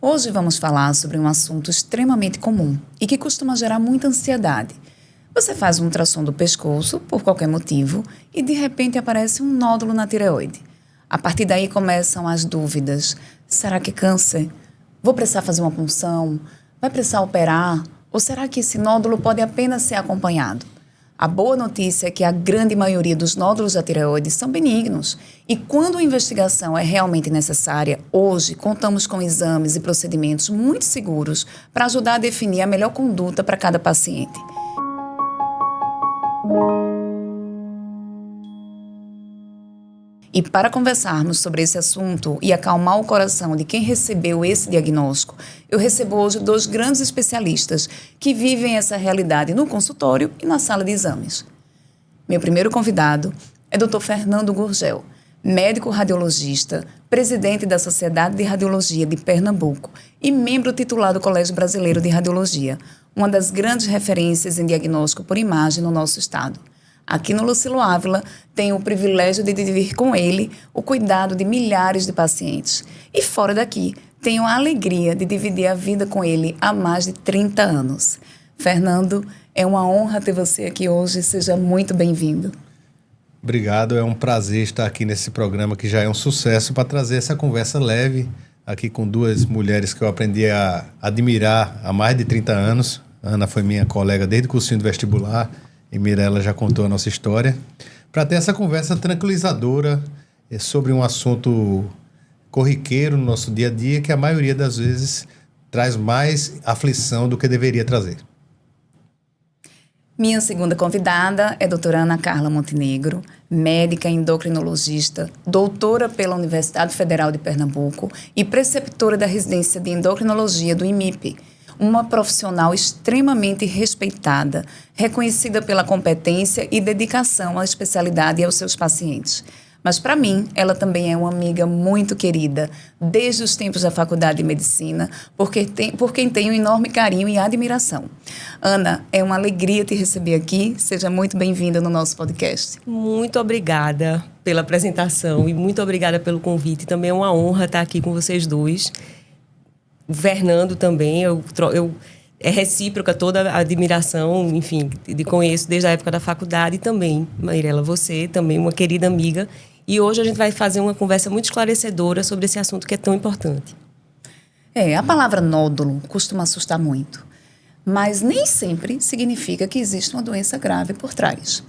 Hoje vamos falar sobre um assunto extremamente comum e que costuma gerar muita ansiedade. Você faz um ultrassom do pescoço, por qualquer motivo, e de repente aparece um nódulo na tireoide. A partir daí começam as dúvidas. Será que é câncer? Vou precisar fazer uma punção? Vai precisar operar? Ou será que esse nódulo pode apenas ser acompanhado? A boa notícia é que a grande maioria dos nódulos da tireoide são benignos e quando a investigação é realmente necessária, hoje contamos com exames e procedimentos muito seguros para ajudar a definir a melhor conduta para cada paciente. E para conversarmos sobre esse assunto e acalmar o coração de quem recebeu esse diagnóstico, eu recebo hoje 2 grandes especialistas que vivem essa realidade no consultório e na sala de exames. Meu primeiro convidado é Dr. Fernando Gurgel, médico radiologista, presidente da Sociedade de Radiologia de Pernambuco e membro titular do Colégio Brasileiro de Radiologia, uma das grandes referências em diagnóstico por imagem no nosso estado. Aqui no Lucilo Ávila, tenho o privilégio de dividir com ele o cuidado de milhares de pacientes. E fora daqui, tenho a alegria de dividir a vida com ele há mais de 30 anos. Fernando, é uma honra ter você aqui hoje. Seja muito bem-vindo. Obrigado, é um prazer estar aqui nesse programa que já é um sucesso para trazer essa conversa leve aqui com 2 mulheres que eu aprendi a admirar há mais de 30 anos. Ana foi minha colega desde o cursinho do vestibular. E Mirella já contou a nossa história, para ter essa conversa tranquilizadora sobre um assunto corriqueiro no nosso dia a dia, que a maioria das vezes traz mais aflição do que deveria trazer. Minha segunda convidada é a doutora Ana Carla Montenegro, médica endocrinologista, doutora pela Universidade Federal de Pernambuco e preceptora da residência de endocrinologia do IMIP, uma profissional extremamente respeitada, reconhecida pela competência e dedicação à especialidade e aos seus pacientes. Mas, para mim, ela também é uma amiga muito querida, desde os tempos da Faculdade de Medicina, por quem tenho um enorme carinho e admiração. Ana, é uma alegria te receber aqui. Seja muito bem-vinda no nosso podcast. Muito obrigada pela apresentação e muito obrigada pelo convite. Também é uma honra estar aqui com vocês 2. O Fernando também, é recíproca toda a admiração, enfim, de conheço desde a época da faculdade e também, Mirella, você também, uma querida amiga. E hoje a gente vai fazer uma conversa muito esclarecedora sobre esse assunto que é tão importante. A palavra nódulo costuma assustar muito, mas nem sempre significa que existe uma doença grave por trás.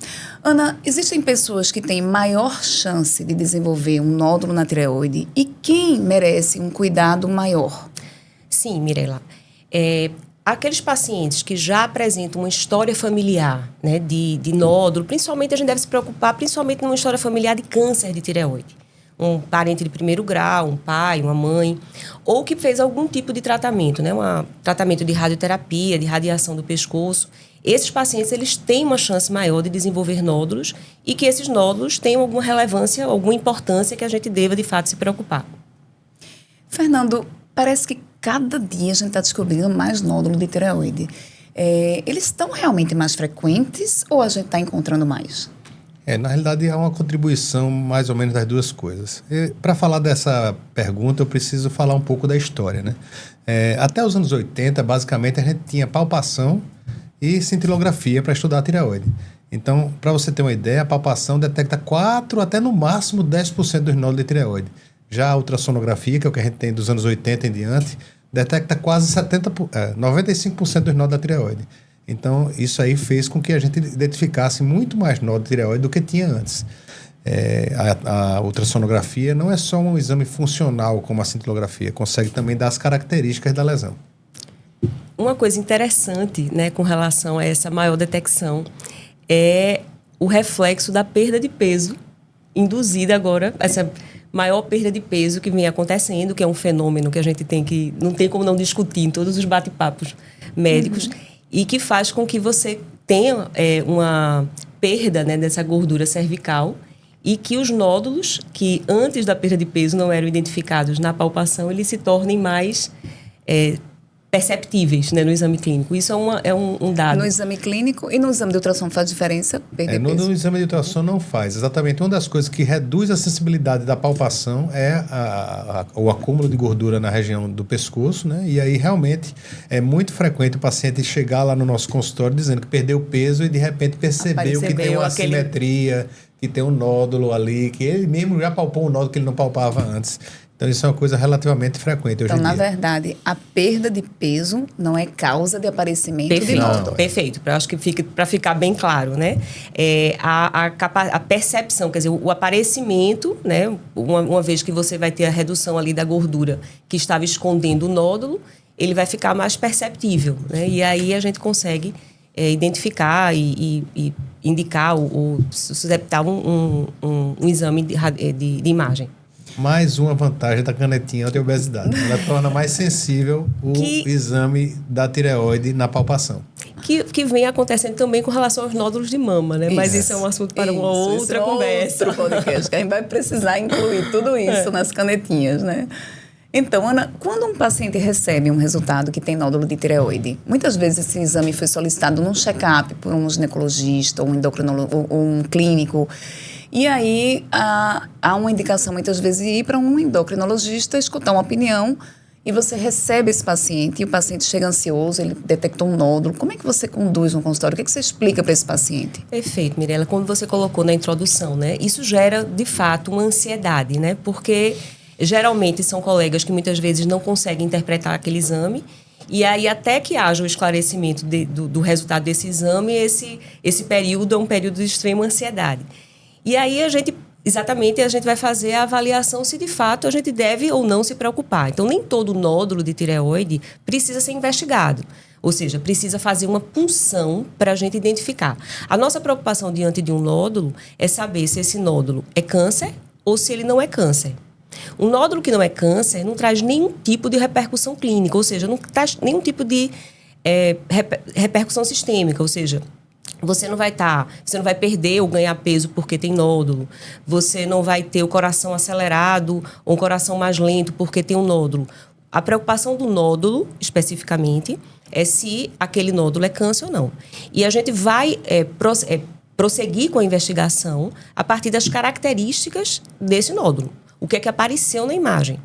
Ana, existem pessoas que têm maior chance de desenvolver um nódulo na tireoide e quem merece um cuidado maior? Sim, Mirella. Aqueles pacientes que já apresentam uma história familiar, né, de nódulo, principalmente a gente deve se preocupar principalmente numa história familiar de câncer de tireoide. Um parente de primeiro grau, um pai, uma mãe, ou que fez algum tipo de tratamento, né, um tratamento de radioterapia, de radiação do pescoço. Esses pacientes eles têm uma chance maior de desenvolver nódulos e que esses nódulos tenham alguma relevância, alguma importância que a gente deva, de fato, se preocupar. Fernando, parece que cada dia a gente está descobrindo mais nódulo de tireoide. Eles estão realmente mais frequentes ou a gente está encontrando mais? Na realidade, é uma contribuição mais ou menos das 2 coisas. Para falar dessa pergunta, eu preciso falar um pouco da história, né? Até os anos 80, basicamente, a gente tinha palpação e cintilografia para estudar a tireoide. Então, para você ter uma ideia, a palpação detecta 4 até no máximo 10% dos nódulos de tireoide. Já a ultrassonografia, que é o que a gente tem dos anos 80 em diante, detecta quase 95% dos nódulos da tireoide. Então, isso aí fez com que a gente identificasse muito mais nódulos de tireoide do que tinha antes. A ultrassonografia não é só um exame funcional como a cintilografia, consegue também dar as características da lesão. Uma coisa interessante, né, com relação a essa maior detecção é o reflexo da perda de peso induzida agora, essa maior perda de peso que vem acontecendo, que é um fenômeno que a gente não tem como não discutir em todos os bate-papos médicos, e que faz com que você tenha uma perda, né, dessa gordura cervical e que os nódulos, que antes da perda de peso não eram identificados na palpação, eles se tornem mais perceptíveis, né, no exame clínico. Isso é um dado. No exame clínico e no exame de ultrassom faz diferença perder peso? No exame de ultrassom não faz. Exatamente. Uma das coisas que reduz a sensibilidade da palpação é o acúmulo de gordura na região do pescoço, né? E aí realmente é muito frequente o paciente chegar lá no nosso consultório dizendo que perdeu peso e de repente percebeu que tem uma assimetria, que tem um nódulo ali, que ele mesmo já palpou um nódulo que ele não palpava antes. Então, isso é uma coisa relativamente frequente hoje em dia. Então, na verdade, a perda de peso não é causa de aparecimento de nódulo. Perfeito. Acho que para ficar bem claro, né? A percepção, quer dizer, o aparecimento, né? Uma vez que você vai ter a redução ali da gordura que estava escondendo o nódulo, ele vai ficar mais perceptível, né? E aí a gente consegue identificar e indicar ou susceptar um exame de imagem. Mais uma vantagem da canetinha anti-obesidade. Ela torna mais sensível o exame da tireoide na palpação. Que vem acontecendo também com relação aos nódulos de mama, né? Mas isso é um assunto para uma outra conversa. Outro podcast, que a gente vai precisar incluir tudo isso nas canetinhas, né? Então, Ana, quando um paciente recebe um resultado que tem nódulo de tireoide, muitas vezes esse exame foi solicitado num check-up por um ginecologista ou um endocrinologista ou um clínico. E aí há uma indicação muitas vezes de ir para um endocrinologista, escutar uma opinião, e você recebe esse paciente, e o paciente chega ansioso, ele detectou um nódulo. Como é que você conduz um consultório? O que você explica para esse paciente? Perfeito, Mirela. Como você colocou na introdução, né? Isso gera, de fato, uma ansiedade, né? Porque geralmente são colegas que muitas vezes não conseguem interpretar aquele exame. E aí, até que haja o esclarecimento do resultado desse exame, esse período é um período de extrema ansiedade. E aí, a gente vai fazer a avaliação se, de fato, a gente deve ou não se preocupar. Então, nem todo nódulo de tireoide precisa ser investigado. Ou seja, precisa fazer uma punção para a gente identificar. A nossa preocupação diante de um nódulo é saber se esse nódulo é câncer ou se ele não é câncer. Um nódulo que não é câncer não traz nenhum tipo de repercussão clínica, ou seja, não traz nenhum tipo de repercussão sistêmica, ou seja, você não vai perder ou ganhar peso porque tem nódulo, você não vai ter o coração acelerado ou um coração mais lento porque tem um nódulo. A preocupação do nódulo, especificamente, é se aquele nódulo é câncer ou não. E a gente vai prosseguir com a investigação a partir das características desse nódulo. O que é que apareceu na imagem?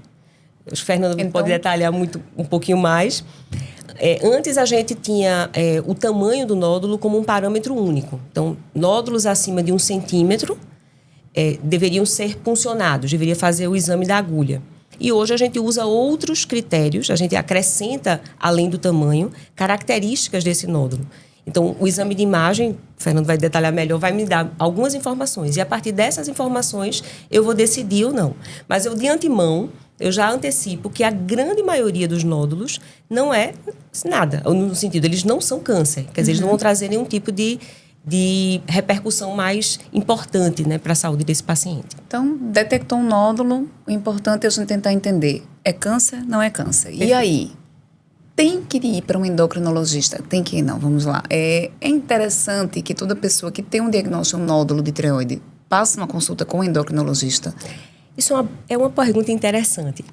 Acho que o Fernando pode detalhar um pouquinho mais. Antes a gente tinha o tamanho do nódulo como um parâmetro único. Então, nódulos acima de 1 centímetro deveriam ser puncionados, deveria fazer o exame da agulha. E hoje a gente usa outros critérios, a gente acrescenta, além do tamanho, características desse nódulo. Então, o exame de imagem, o Fernando vai detalhar melhor, vai me dar algumas informações. E a partir dessas informações, eu vou decidir ou não. Mas eu, de antemão, eu já antecipo que a grande maioria dos nódulos não é nada. No sentido, eles não são câncer. Quer dizer, eles não vão trazer nenhum tipo de repercussão mais importante, né, para a saúde desse paciente. Então, detectou um nódulo, o importante é a gente tentar entender. É câncer? Não é câncer. Perfeito. E aí? Tem que ir para um endocrinologista? Tem que ir, não, vamos lá. É interessante que toda pessoa que tem um diagnóstico, um nódulo de tireoide, passe uma consulta com um endocrinologista. Isso é uma pergunta interessante.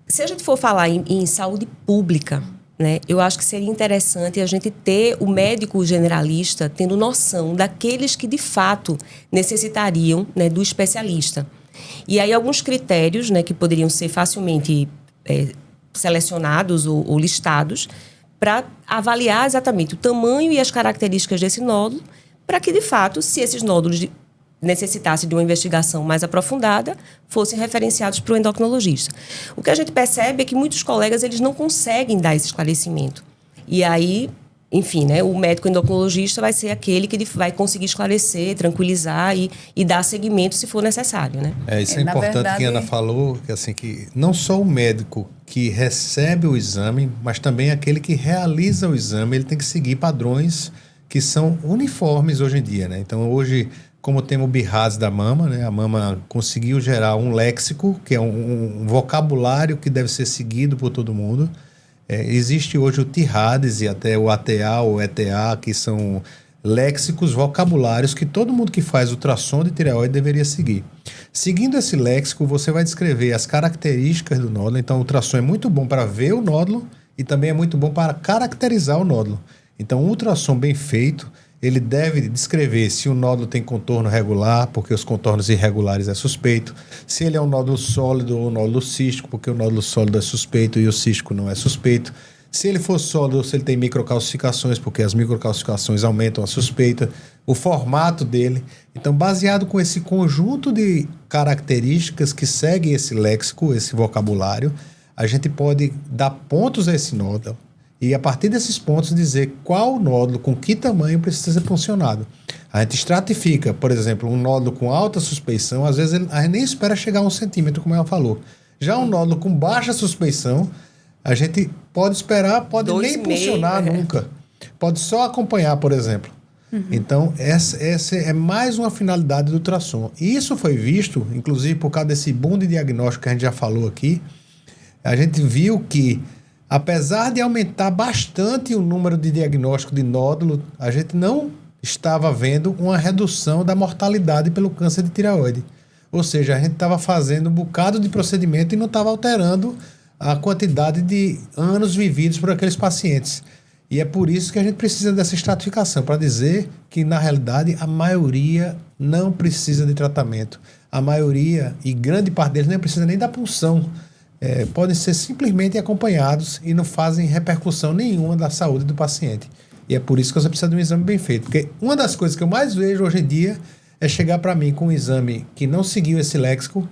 Se a gente for falar em saúde pública, né, eu acho que seria interessante a gente ter o médico generalista tendo noção daqueles que, de fato, necessitariam, né, do especialista. E aí, alguns critérios, né, que poderiam ser facilmente selecionados ou listados para avaliar exatamente o tamanho e as características desse nódulo, para que, de fato, se esses nódulos necessitassem de uma investigação mais aprofundada, fossem referenciados para o endocrinologista. O que a gente percebe é que muitos colegas eles não conseguem dar esse esclarecimento. E aí, enfim, né, o médico endocrinologista vai ser aquele que vai conseguir esclarecer, tranquilizar e dar seguimento se for necessário, né? Isso é importante que a Ana falou, que assim, que não só o médico que recebe o exame, mas também aquele que realiza o exame, ele tem que seguir padrões que são uniformes hoje em dia, né? Então, hoje, como temos o BIRADS da mama, né? A mama conseguiu gerar um léxico, que é um vocabulário que deve ser seguido por todo mundo. Existe hoje o TIRADS e até o ATA ou ETA, que são léxicos, vocabulários que todo mundo que faz ultrassom de tireoide deveria seguir. Seguindo esse léxico, você vai descrever as características do nódulo. Então, o ultrassom é muito bom para ver o nódulo e também é muito bom para caracterizar o nódulo. Então, um ultrassom bem feito, ele deve descrever se o nódulo tem contorno regular, porque os contornos irregulares é suspeito, se ele é um nódulo sólido ou um nódulo cístico, porque o nódulo sólido é suspeito e o cístico não é suspeito. Se ele for sólido, se ele tem microcalcificações, porque as microcalcificações aumentam a suspeita, o formato dele. Então, baseado com esse conjunto de características que segue esse léxico, esse vocabulário, a gente pode dar pontos a esse nódulo e, a partir desses pontos, dizer qual nódulo, com que tamanho precisa ser puncionado. A gente estratifica, por exemplo, um nódulo com alta suspeição, às vezes a gente nem espera chegar a 1 centímetro, como ela falou. Já um nódulo com baixa suspeição, a gente pode esperar, pode nem puncionar nunca. Pode só acompanhar, por exemplo. Então, essa é mais uma finalidade do ultrassom. E isso foi visto, inclusive por causa desse boom de diagnóstico que a gente já falou aqui, a gente viu que, apesar de aumentar bastante o número de diagnóstico de nódulo, a gente não estava vendo uma redução da mortalidade pelo câncer de tireoide. Ou seja, a gente estava fazendo um bocado de procedimento e não estava alterando a quantidade de anos vividos por aqueles pacientes. E é por isso que a gente precisa dessa estratificação, para dizer que, na realidade, a maioria não precisa de tratamento. A maioria, e grande parte deles, não precisa nem da punção. Podem ser simplesmente acompanhados e não fazem repercussão nenhuma da saúde do paciente. E é por isso que você precisa de um exame bem feito. Porque uma das coisas que eu mais vejo hoje em dia é chegar para mim com um exame que não seguiu esse léxico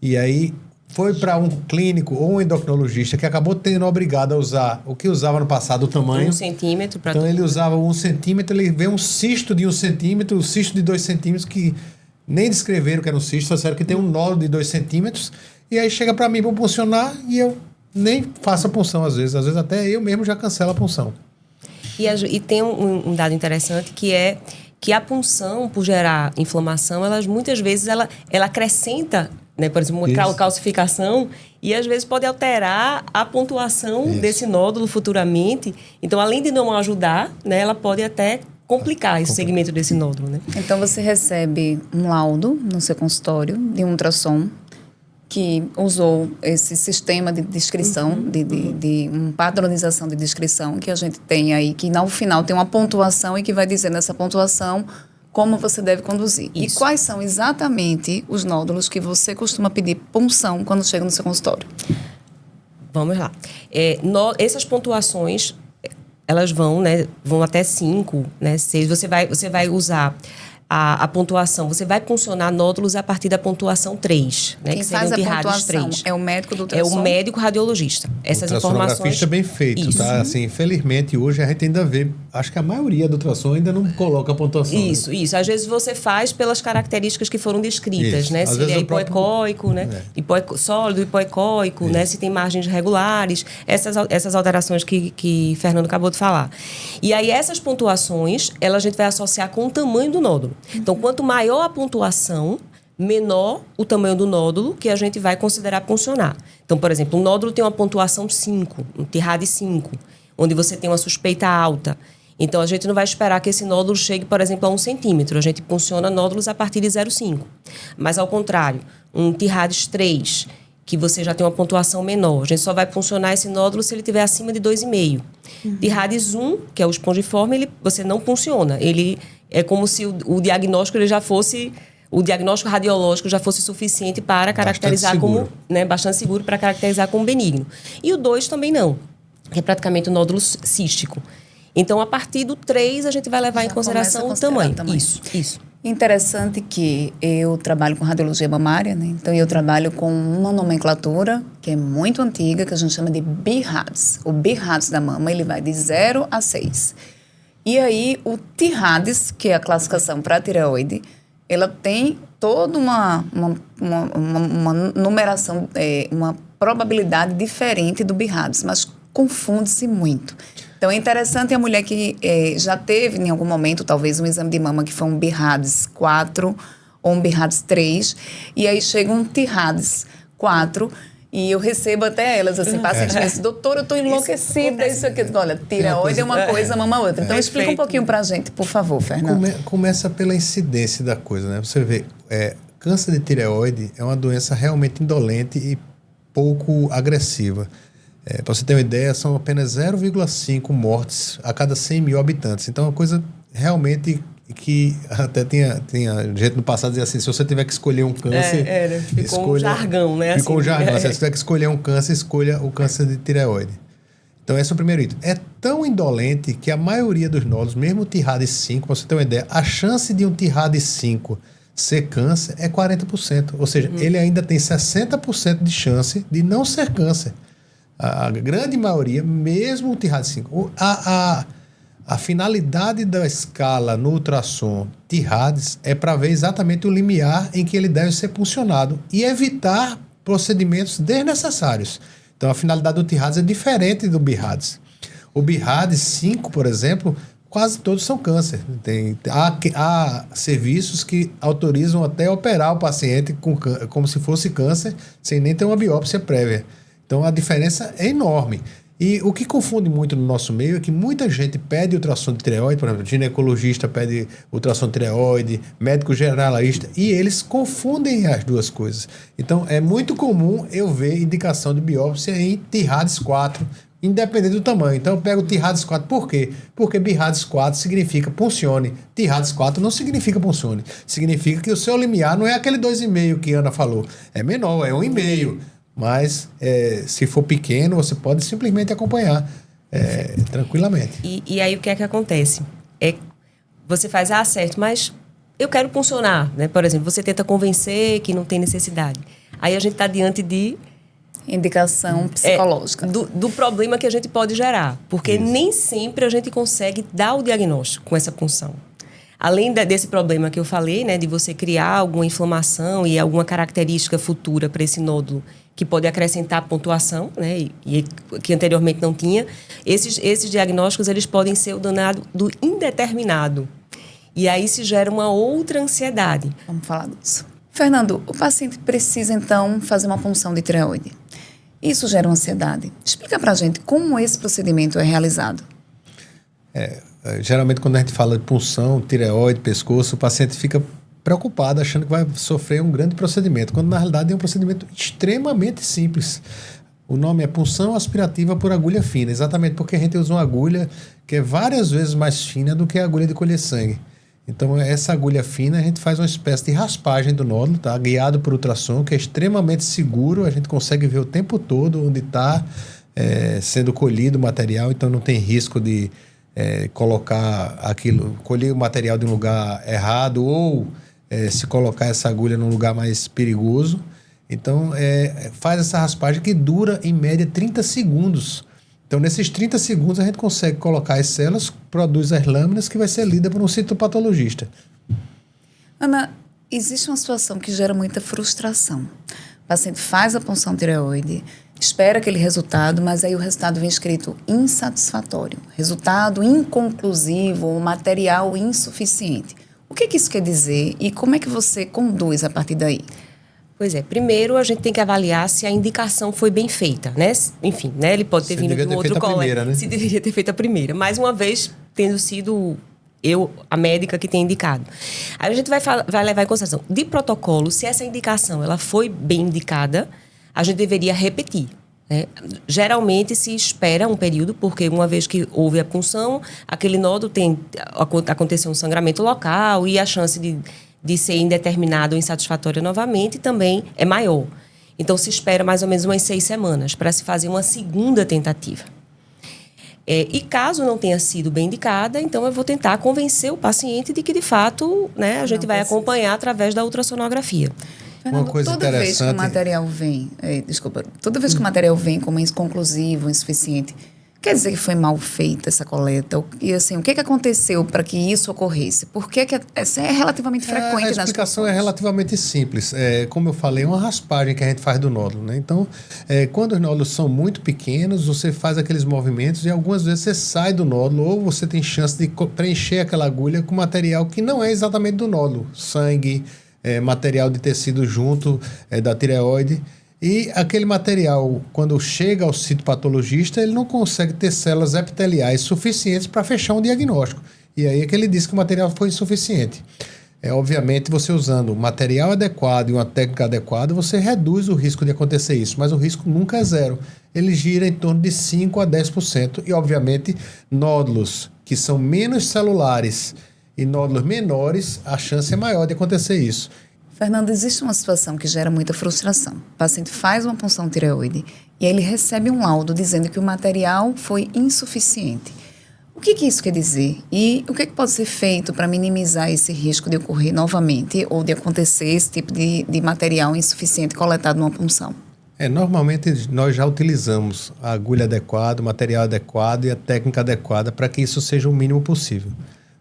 e aí foi para um clínico ou um endocrinologista que acabou tendo obrigado a usar o que usava no passado, o tamanho. 1 centímetro para Então ele usava 1 centímetro, ele vê um cisto de 1 centímetro, um cisto de 2 centímetros, que nem descreveram que era um cisto, só disseram que tem um nódulo de 2 centímetros, e aí chega para mim para puncionar e eu nem faço a punção às vezes até eu mesmo já cancelo a punção. E tem um dado interessante que é que a punção, por gerar inflamação, muitas vezes ela acrescenta, né, por exemplo, uma calcificação, e às vezes pode alterar a pontuação desse nódulo futuramente. Então, além de não ajudar, né, ela pode até complicar esse segmento desse nódulo, né? Então, você recebe um laudo no seu consultório de um ultrassom que usou esse sistema de descrição, de uma padronização de descrição que a gente tem aí, que no final tem uma pontuação e que vai dizer nessa pontuação como você deve conduzir. Isso. E quais são exatamente os nódulos que você costuma pedir punção quando chega no seu consultório? Vamos lá. Essas pontuações, elas vão até 5, né, 6. Você vai usar a pontuação, você vai puncionar nódulos a partir da pontuação 3, né? Quem faz a pontuação 3. É o médico do ultrassom? É o médico radiologista. Essas informações... é bem feito, isso. Tá? Assim, infelizmente, hoje a gente ainda vê, acho que a maioria do ultrassom ainda não coloca a pontuação. Isso. Às vezes você faz pelas características que foram descritas, isso. né? Às se ele é hipoecóico, né? Sólido, hipoecóico, né? Se tem margens regulares, essas alterações que Fernando acabou de falar. E aí, essas pontuações, a gente vai associar com o tamanho do nódulo. Então, quanto maior a pontuação, menor o tamanho do nódulo que a gente vai considerar puncionar. Então, por exemplo, um nódulo tem uma pontuação 5, um TIRAD 5, onde você tem uma suspeita alta. Então, a gente não vai esperar que esse nódulo chegue, por exemplo, a 1 centímetro. A gente punciona nódulos a partir de 0,5. Mas, ao contrário, um TIRADS 3, que você já tem uma pontuação menor, a gente só vai puncionar esse nódulo se ele estiver acima de 2,5. TIRADS 1, que é o espongiforme, você não punciona. Ele é como se o diagnóstico ele já fosse... O diagnóstico radiológico já fosse suficiente para caracterizar como... bastante seguro para caracterizar como benigno. E o 2 também não, que é praticamente um nódulo cístico. Então, a partir do 3, a gente vai levar em consideração o tamanho. Isso. Interessante que eu trabalho com radiologia mamária, né? Então eu trabalho com uma nomenclatura que é muito antiga, que a gente chama de BIRADS. O BIRADS da mama, ele vai de 0 a 6. E aí, o TIRADS, que é a classificação para a tireoide, ela tem toda uma numeração, uma probabilidade diferente do BIRADS, mas confunde-se muito. Então, é interessante a mulher que já teve, em algum momento, talvez um exame de mama que foi um BIRADS 4 ou um BIRADS 3, e aí chega um TIRADS 4, e eu recebo até elas, assim, pacientes me dizem, doutora, eu estou enlouquecida, isso aqui. Olha, tireoide é uma coisa, mama outra. Então, explica um pouquinho pra gente, por favor, Fernando. Começa pela incidência da coisa, né? Você vê, câncer de tireoide é uma doença realmente indolente e pouco agressiva. Para você ter uma ideia, são apenas 0,5 mortes a cada 100 mil habitantes. Então é uma coisa realmente que até tinha gente no passado dizia assim, se você tiver que escolher um câncer... Ficou um jargão, né? Ficou um jargão. Se você tiver que escolher um câncer, escolha o câncer de tireoide. Então esse é o primeiro item. É tão indolente que a maioria dos nódulos, mesmo o TIRADS 5, para você ter uma ideia, a chance de um TIRADS 5 ser câncer é 40%. Ou seja, ele ainda tem 60% de chance de não ser câncer. A grande maioria, mesmo o TIRADS 5. A finalidade da escala no ultrassom TIRADS é para ver exatamente o limiar em que ele deve ser puncionado e evitar procedimentos desnecessários. Então, a finalidade do TIRADS é diferente do BIRADS. O BIRADS 5, por exemplo, quase todos são câncer. Há serviços que autorizam até operar o paciente como se fosse câncer, sem nem ter uma biópsia prévia. Então, a diferença é enorme. E o que confunde muito no nosso meio é que muita gente pede ultrassom de tireoide, por exemplo, ginecologista pede ultrassom de tireoide, médico generalista, e eles confundem as duas coisas. Então, é muito comum eu ver indicação de biópsia em TIRADS 4, independente do tamanho. Então, eu pego TIRADS 4, por quê? Porque BIRADS 4 significa puncione. TIRADS 4 não significa puncione. Significa que o seu limiar não é aquele 2,5 que a Ana falou. É menor, é 1,5. Mas, se for pequeno, você pode simplesmente acompanhar tranquilamente. E aí, o que é que acontece? Você faz, certo, mas eu quero funcionar, né? Por exemplo, você tenta convencer que não tem necessidade. Aí a gente está diante de... indicação psicológica. Do problema que a gente pode gerar. Porque nem sempre a gente consegue dar o diagnóstico com essa punção. Além desse problema que eu falei, né, de você criar alguma inflamação e alguma característica futura para esse nódulo que pode acrescentar pontuação, né, e que anteriormente não tinha, esses diagnósticos eles podem ser o danado do indeterminado. E aí se gera uma outra ansiedade. Vamos falar disso. Fernando, o paciente precisa, então, fazer uma punção de tireoide. Isso gera uma ansiedade. Explica pra gente como esse procedimento é realizado. Geralmente, quando a gente fala de punção, tireoide, pescoço, o paciente fica preocupado, achando que vai sofrer um grande procedimento, quando na realidade é um procedimento extremamente simples. O nome é punção aspirativa por agulha fina, exatamente porque a gente usa uma agulha que é várias vezes mais fina do que a agulha de colher sangue. Então, essa agulha fina, a gente faz uma espécie de raspagem do nódulo, tá? Guiado por ultrassom, que é extremamente seguro, a gente consegue ver o tempo todo onde está sendo colhido o material, então não tem risco de colher o material de um lugar errado ou se colocar essa agulha num lugar mais perigoso. Então, faz essa raspagem que dura, em média, 30 segundos. Então, nesses 30 segundos, a gente consegue colocar as células, produz as lâminas, que vai ser lida por um citopatologista. Ana, existe uma situação que gera muita frustração. O paciente faz a punção tireoide, espera aquele resultado, mas aí o resultado vem escrito insatisfatório, resultado inconclusivo, material insuficiente. O que isso quer dizer e como é que você conduz a partir daí? Pois é, primeiro a gente tem que avaliar se a indicação foi bem feita, né? Enfim, né? Ele pode ter vindo de um outro colega. Né? Se deveria ter feito a primeira. Mais uma vez, tendo sido eu, a médica, que tem indicado. Aí a gente vai levar em consideração, de protocolo, se essa indicação ela foi bem indicada, a gente deveria repetir. Né? Geralmente se espera um período, porque uma vez que houve a punção, aquele nódulo aconteceu um sangramento local e a chance de ser indeterminado ou insatisfatório novamente também é maior. Então, se espera mais ou menos umas 6 semanas para se fazer uma segunda tentativa. E caso não tenha sido bem indicada, então eu vou tentar convencer o paciente de que, de fato, né, a gente vai acompanhar através da ultrassonografia. Fernando, uma coisa toda interessante... vez que o material vem... toda vez que o material vem como inconclusivo, insuficiente, quer dizer que foi mal feita essa coleta? E assim, o que aconteceu para que isso ocorresse? Por que essa é relativamente frequente nas... A explicação é relativamente simples. Como eu falei, é uma raspagem que a gente faz do nódulo. Né? Então, quando os nódulos são muito pequenos, você faz aqueles movimentos e algumas vezes você sai do nódulo ou você tem chance de preencher aquela agulha com material que não é exatamente do nódulo. Sangue, material de tecido junto da tireoide. E aquele material, quando chega ao citopatologista, ele não consegue ter células epiteliais suficientes para fechar um diagnóstico. E aí é que ele diz que o material foi insuficiente. Obviamente, você usando o material adequado e uma técnica adequada, você reduz o risco de acontecer isso, mas o risco nunca é zero. Ele gira em torno de 5 a 10%. E, obviamente, nódulos que são menos celulares e nódulos menores, a chance é maior de acontecer isso. Fernando, existe uma situação que gera muita frustração. O paciente faz uma punção tireoide e aí ele recebe um laudo dizendo que o material foi insuficiente. O que isso quer dizer? E o que pode ser feito para minimizar esse risco de ocorrer novamente ou de acontecer esse tipo de material insuficiente coletado numa punção? Normalmente nós já utilizamos a agulha adequada, o material adequado e a técnica adequada para que isso seja o mínimo possível.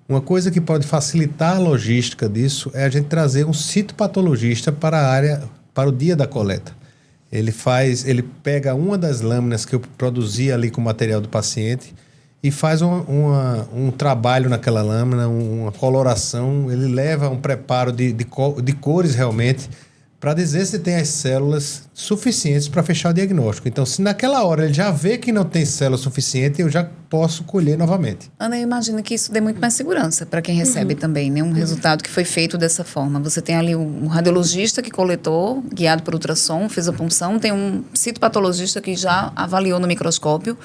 Uma coisa que pode facilitar a logística disso é a gente trazer um citopatologista para a área, para o dia da coleta. Ele pega uma das lâminas que eu produzi ali com o material do paciente e faz um trabalho naquela lâmina, uma coloração, ele leva um preparo de cores realmente para dizer se tem as células suficientes para fechar o diagnóstico. Então, se naquela hora ele já vê que não tem célula suficiente, eu já posso colher novamente. Ana, eu imagino que isso dê muito mais segurança para quem recebe também, né? Um resultado que foi feito dessa forma. Você tem ali um radiologista que coletou, guiado por ultrassom, fez a punção, tem um citopatologista que já avaliou no microscópio,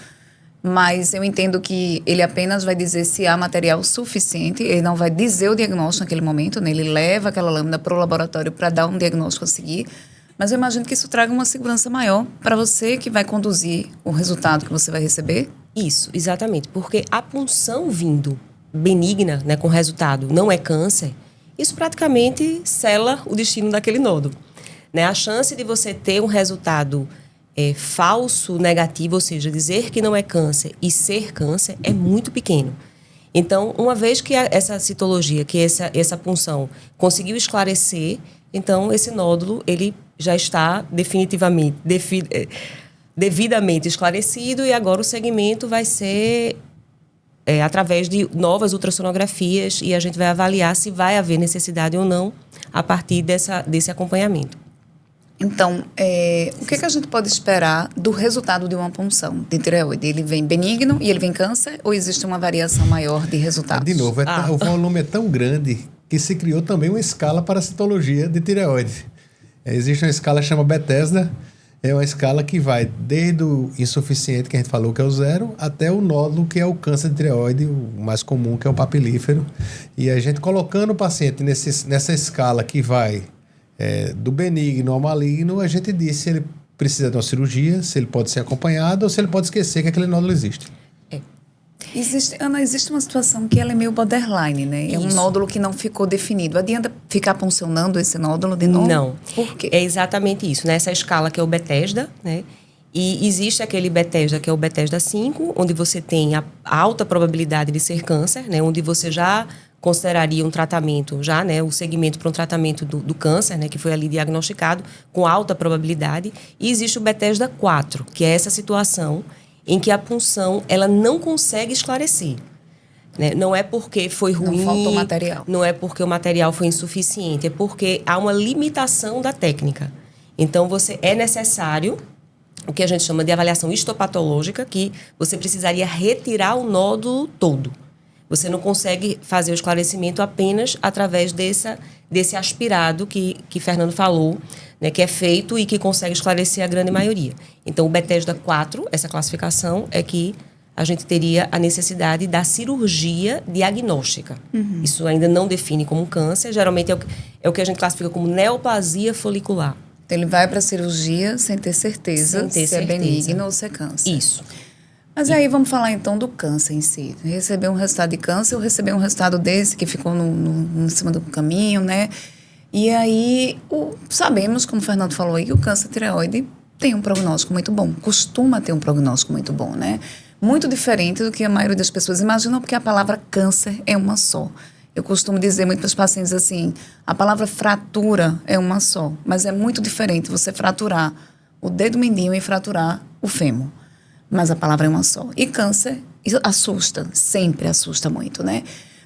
mas eu entendo que ele apenas vai dizer se há material suficiente, ele não vai dizer o diagnóstico naquele momento, né? Ele leva aquela lâmina para o laboratório para dar um diagnóstico a seguir, mas eu imagino que isso traga uma segurança maior para você que vai conduzir o resultado que você vai receber. Isso, exatamente, porque a punção vindo benigna, né, com resultado não é câncer, isso praticamente sela o destino daquele nódulo, né? A chance de você ter um resultado falso, negativo, ou seja, dizer que não é câncer e ser câncer é muito pequeno. Então, uma vez que essa citologia, que essa punção conseguiu esclarecer, então esse nódulo ele já está definitivamente, devidamente esclarecido e agora o segmento vai ser através de novas ultrassonografias e a gente vai avaliar se vai haver necessidade ou não a partir desse acompanhamento. Então, o que a gente pode esperar do resultado de uma punção de tireoide? Ele vem benigno e ele vem câncer ou existe uma variação maior de resultados? De novo, o volume é tão grande que se criou também uma escala para a citologia de tireoide. Existe uma escala que chama Bethesda, é uma escala que vai desde o insuficiente, que a gente falou que é o 0, até o nódulo, que é o câncer de tireoide, o mais comum, que é o papilífero. E a gente colocando o paciente nessa escala que vai do benigno ao maligno, a gente diz se ele precisa de uma cirurgia, se ele pode ser acompanhado ou se ele pode esquecer que aquele nódulo existe. Ana, existe uma situação que ela é meio borderline, né? É um nódulo que não ficou definido. Adianta ficar puncionando esse nódulo de novo? Não. Por quê? É exatamente isso. Nessa escala que é o Bethesda, né? E existe aquele Bethesda que é o Bethesda 5, onde você tem a alta probabilidade de ser câncer, né? Onde você já consideraria um tratamento, né, o segmento para um tratamento do câncer, né, que foi ali diagnosticado com alta probabilidade. E existe o Bethesda 4, que é essa situação em que a punção ela não consegue esclarecer. Né? Não é porque foi ruim, não faltou material. Não é porque o material foi insuficiente, é porque há uma limitação da técnica. Então, é necessário o que a gente chama de avaliação histopatológica, que você precisaria retirar o nódulo todo. Você não consegue fazer o esclarecimento apenas através desse aspirado que Fernando falou, né, que é feito e que consegue esclarecer a grande maioria. Então, o Bethesda 4, essa classificação, é que a gente teria a necessidade da cirurgia diagnóstica. Uhum. Isso ainda não define como câncer, geralmente é o que a gente classifica como neoplasia folicular. Então, ele vai para a cirurgia sem ter certeza se é benigno ou se é câncer. Isso. Mas aí vamos falar então do câncer em si. Receber um resultado de câncer ou receber um resultado desse que ficou em cima do caminho, né? E aí sabemos, como o Fernando falou aí, que o câncer tireoide tem um prognóstico muito bom. Costuma ter um prognóstico muito bom, né? Muito diferente do que a maioria das pessoas imaginam, porque a palavra câncer é uma só. Eu costumo dizer muito para os pacientes assim, a palavra fratura é uma só, mas é muito diferente você fraturar o dedo mindinho e fraturar o fêmur. Mas a palavra é uma só. E câncer assusta, sempre assusta muito, né?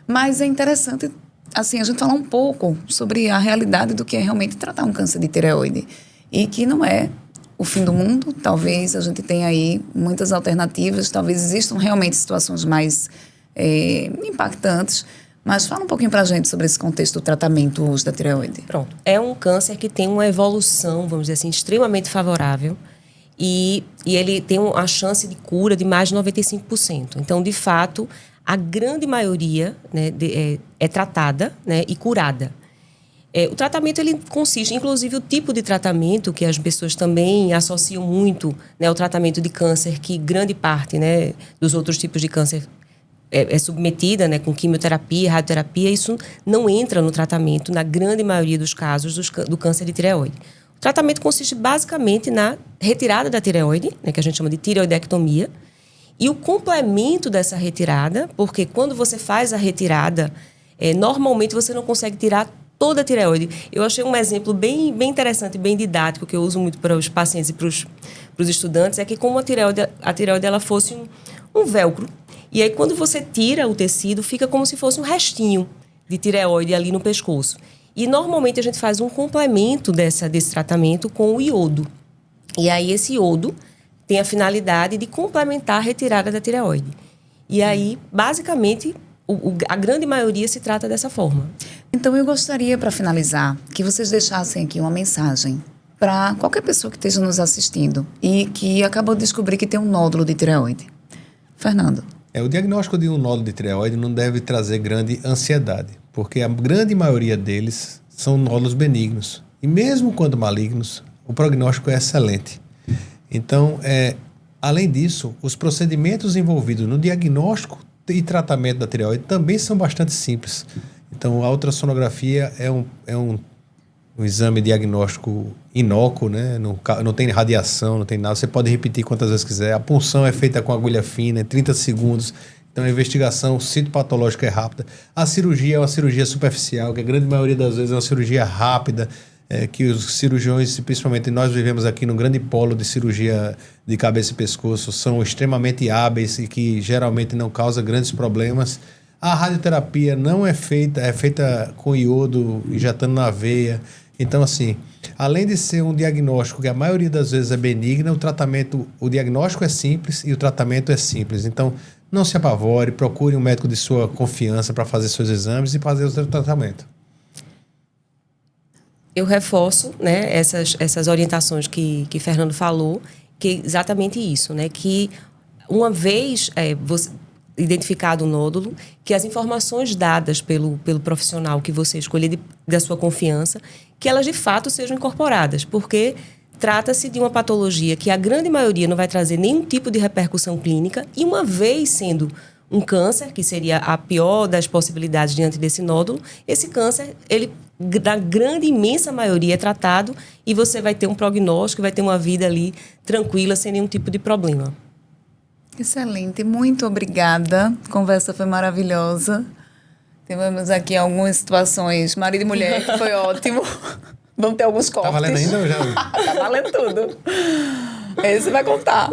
Mas é interessante, assim, a gente falar um pouco sobre a realidade do que é realmente tratar um câncer de tireoide. E que não é o fim do mundo, talvez a gente tenha aí muitas alternativas, talvez existam realmente situações mais impactantes, Mas fala um pouquinho pra gente sobre esse contexto do tratamento hoje da tireoide. Pronto. É um câncer que tem uma evolução, vamos dizer assim, extremamente favorável. E ele tem a chance de cura de mais de 95%. Então, de fato, a grande maioria, né, é tratada, né, e curada. O tratamento ele consiste, inclusive o tipo de tratamento que as pessoas também associam muito, né, ao tratamento de câncer, que grande parte, né, dos outros tipos de câncer é submetida, né, com quimioterapia, radioterapia. Isso não entra no tratamento, na grande maioria dos casos, do câncer de tireoide. O tratamento consiste basicamente na retirada da tireoide, né, que a gente chama de tireoidectomia, e o complemento dessa retirada, porque quando você faz a retirada, normalmente você não consegue tirar toda a tireoide. Eu achei um exemplo bem interessante, bem didático, que eu uso muito para os pacientes e para os estudantes, é que como a tireoide ela fosse um velcro, e aí quando você tira o tecido, fica como se fosse um restinho de tireoide ali no pescoço. E normalmente a gente faz um complemento desse tratamento com o iodo. E aí esse iodo tem a finalidade de complementar a retirada da tireoide. E aí, basicamente, a grande maioria se trata dessa forma. Então eu gostaria, para finalizar, que vocês deixassem aqui uma mensagem para qualquer pessoa que esteja nos assistindo e que acabou de descobrir que tem um nódulo de tireoide. Fernando. O diagnóstico de um nódulo de tireoide não deve trazer grande ansiedade, porque a grande maioria deles são nódulos benignos. E mesmo quando malignos, o prognóstico é excelente. Então, além disso, os procedimentos envolvidos no diagnóstico e tratamento da tireoide também são bastante simples. Então, a ultrassonografia é um exame diagnóstico inócuo, né? Não tem radiação, não tem nada. Você pode repetir quantas vezes quiser. A punção é feita com agulha fina, em 30 segundos. Então, a investigação citopatológica é rápida. A cirurgia é uma cirurgia superficial, que a grande maioria das vezes é uma cirurgia rápida, que os cirurgiões, principalmente nós vivemos aqui num grande polo de cirurgia de cabeça e pescoço, são extremamente hábeis e que geralmente não causa grandes problemas. A radioterapia não é feita com iodo injetando na veia. Então, assim, além de ser um diagnóstico que a maioria das vezes é benigno, o diagnóstico é simples e o tratamento é simples. Então, não se apavore, procure um médico de sua confiança para fazer seus exames e fazer o seu tratamento. Eu reforço, né, essas orientações que Fernando falou, que é exatamente isso, né, que uma vez identificado o nódulo, que as informações dadas pelo profissional que você escolher da sua confiança, que elas de fato sejam incorporadas, porque trata-se de uma patologia que a grande maioria não vai trazer nenhum tipo de repercussão clínica, e uma vez sendo um câncer, que seria a pior das possibilidades diante desse nódulo, esse câncer, ele, na grande, imensa maioria, é tratado e você vai ter um prognóstico, vai ter uma vida ali tranquila, sem nenhum tipo de problema. Excelente, muito obrigada. A conversa foi maravilhosa. Tivemos aqui algumas situações, marido e mulher, que foi ótimo. Vamos ter alguns cortes. Tá valendo ainda ou já? Tá valendo tudo. Esse vai contar.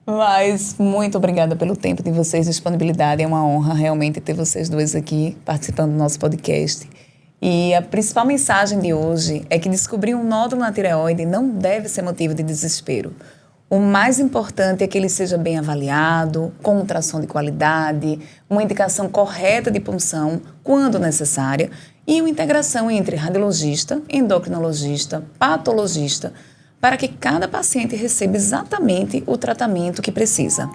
Mas muito obrigada pelo tempo de vocês, disponibilidade. É uma honra realmente ter vocês dois aqui participando do nosso podcast. E a principal mensagem de hoje é que descobrir um nódulo na tireoide não deve ser motivo de desespero. O mais importante é que ele seja bem avaliado, com ultrassom de qualidade, uma indicação correta de punção, quando necessária, e uma integração entre radiologista, endocrinologista, patologista, para que cada paciente receba exatamente o tratamento que precisa.